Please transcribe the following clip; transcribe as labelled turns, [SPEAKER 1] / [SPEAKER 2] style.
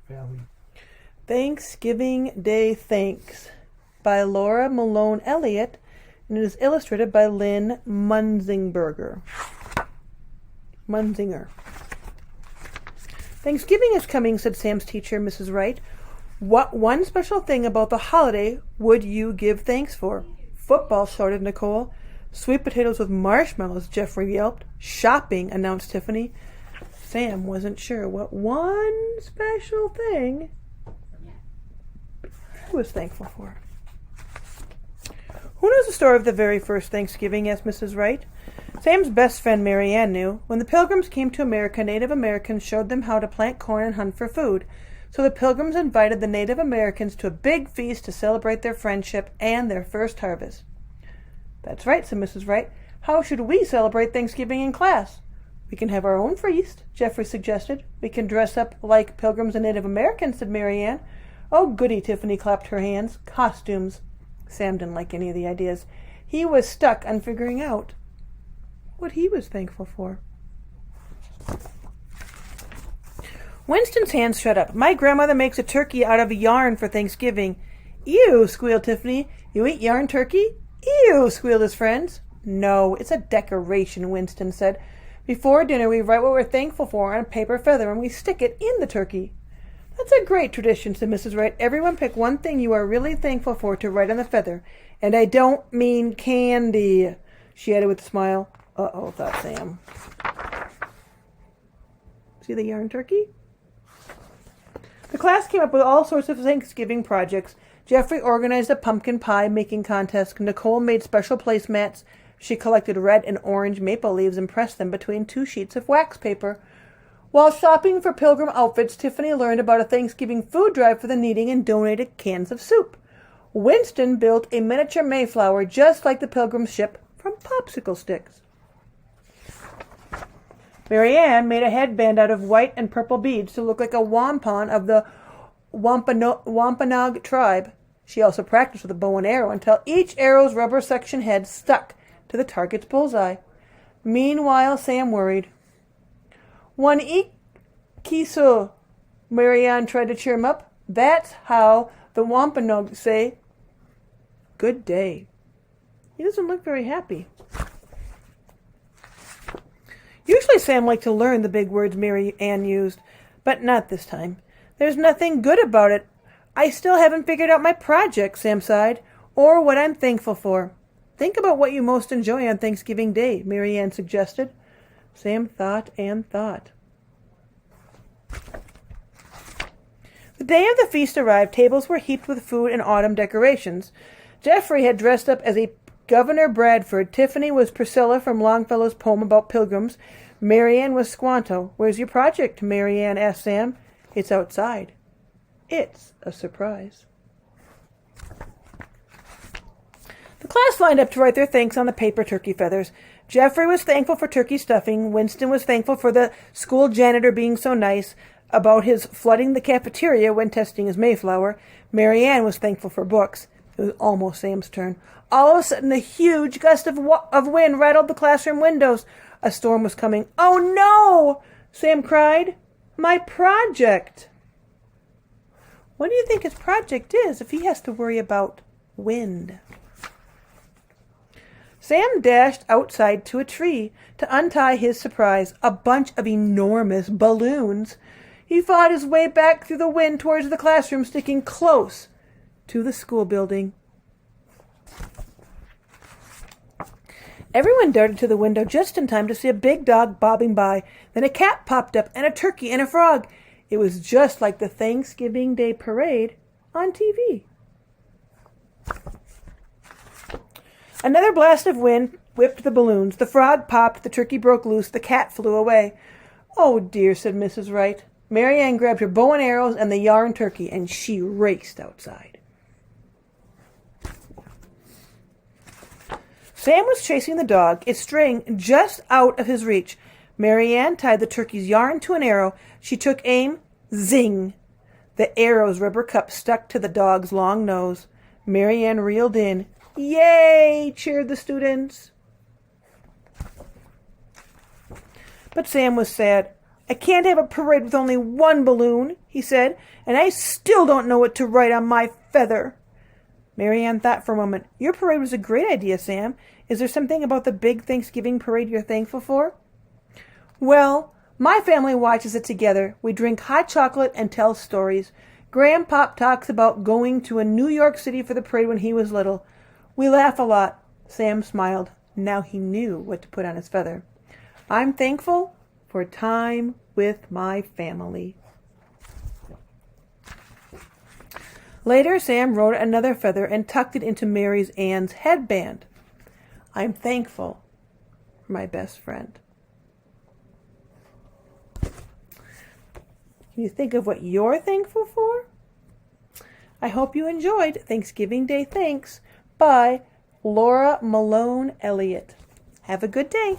[SPEAKER 1] Valley.
[SPEAKER 2] Thanksgiving Day Thanks by Laura Malone Elliott, and it is illustrated by Lynn Munzinger. Thanksgiving is coming, said Sam's teacher, Mrs. Wright. What one special thing about the holiday would you give thanks for? Football, shouted Nicole. Sweet potatoes with marshmallows, Jeffrey yelped. Shopping, announced Tiffany. Sam wasn't sure what one special thing he was thankful for. Who knows the story of the very first Thanksgiving? Asked Mrs. Wright. Sam's best friend Mary Ann knew. When the Pilgrims came to America, Native Americans showed them how to plant corn and hunt for food. So the Pilgrims invited the Native Americans to a big feast to celebrate their friendship and their first harvest. That's right, said Mrs. Wright. How should we celebrate Thanksgiving in class? We can have our own feast, Jeffrey suggested. We can dress up like Pilgrims and Native Americans, said Mary Ann. Oh, goody, Tiffany clapped her hands. Costumes. Sam didn't like any of the ideas. He was stuck on figuring out what he was thankful for. Winston's hands shut up. My grandmother makes a turkey out of yarn for Thanksgiving. Ew, squealed Tiffany. You eat yarn turkey? Ew, squealed his friends. No, it's a decoration, Winston said. Before dinner, we write what we're thankful for on a paper feather and we stick it in the turkey. That's a great tradition, said Mrs. Wright. Everyone pick one thing you are really thankful for to write on the feather. And I don't mean candy, she added with a smile. Uh-oh, thought Sam. See the yarn turkey? The class came up with all sorts of Thanksgiving projects. Jeffrey organized a pumpkin pie making contest. Nicole made special placemats. She collected red and orange maple leaves and pressed them between 2 sheets of wax paper. While shopping for pilgrim outfits, Tiffany learned about a Thanksgiving food drive for the needy and donated cans of soup. Winston built a miniature Mayflower just like the Pilgrim ship from popsicle sticks. Mary Ann made a headband out of white and purple beads to look like a wampum of the Wampanoag tribe. She also practiced with a bow and arrow until each arrow's rubber section head stuck to the target's bullseye. Meanwhile, Sam worried. One ikiso, Mary Ann tried to cheer him up. That's how the Wampanoag say, good day. He doesn't look very happy. Usually Sam liked to learn the big words Mary Ann used, but not this time. There's nothing good about it. I still haven't figured out my project, Sam sighed, or what I'm thankful for. Think about what you most enjoy on Thanksgiving Day, Mary Ann suggested. Sam thought and thought. The day of the feast arrived. Tables were heaped with food and autumn decorations. Jeffrey had dressed up as a Governor Bradford. Tiffany was Priscilla from Longfellow's poem about pilgrims. Mary Ann was Squanto. Where's your project? Mary Ann asked Sam. It's outside. It's a surprise. The class lined up to write their thanks on the paper turkey feathers. Jeffrey was thankful for turkey stuffing. Winston was thankful for the school janitor being so nice about his flooding the cafeteria when testing his Mayflower. Mary Ann was thankful for books. It was almost Sam's turn. All of a sudden, a huge gust of wind rattled the classroom windows. A storm was coming. Oh, no! Sam cried. My project! What do you think his project is if he has to worry about wind? Sam dashed outside to a tree to untie his surprise, a bunch of enormous balloons. He fought his way back through the wind towards the classroom, sticking close to the school building. Everyone darted to the window just in time to see a big dog bobbing by. Then a cat popped up, and a turkey and a frog. It was just like the Thanksgiving Day parade on TV. Another blast of wind whipped the balloons. The frog popped, the turkey broke loose, the cat flew away. Oh, dear, said Mrs. Wright. Mary Ann grabbed her bow and arrows and the yarn turkey, and she raced outside. Sam was chasing the dog, its string just out of his reach. Mary Ann tied the turkey's yarn to an arrow. She took aim. Zing! The arrow's rubber cup stuck to the dog's long nose. Mary Ann reeled in. Yay! Cheered the students. But Sam was sad. I can't have a parade with only one balloon, he said, and I still don't know what to write on my feather. Mary Ann thought for a moment. Your parade was a great idea, Sam. Is there something about the big Thanksgiving parade you're thankful for? Well, my family watches it together. We drink hot chocolate and tell stories. Grandpop talks about going to a New York City for the parade when he was little. We laugh a lot. Sam smiled. Now he knew what to put on his feather. I'm thankful for time with my family. Later, Sam wrote another feather and tucked it into Mary Ann's headband. I'm thankful for my best friend. Can you think of what you're thankful for? I hope you enjoyed Thanksgiving Day Thanks by Laura Malone Elliott. Have a good day.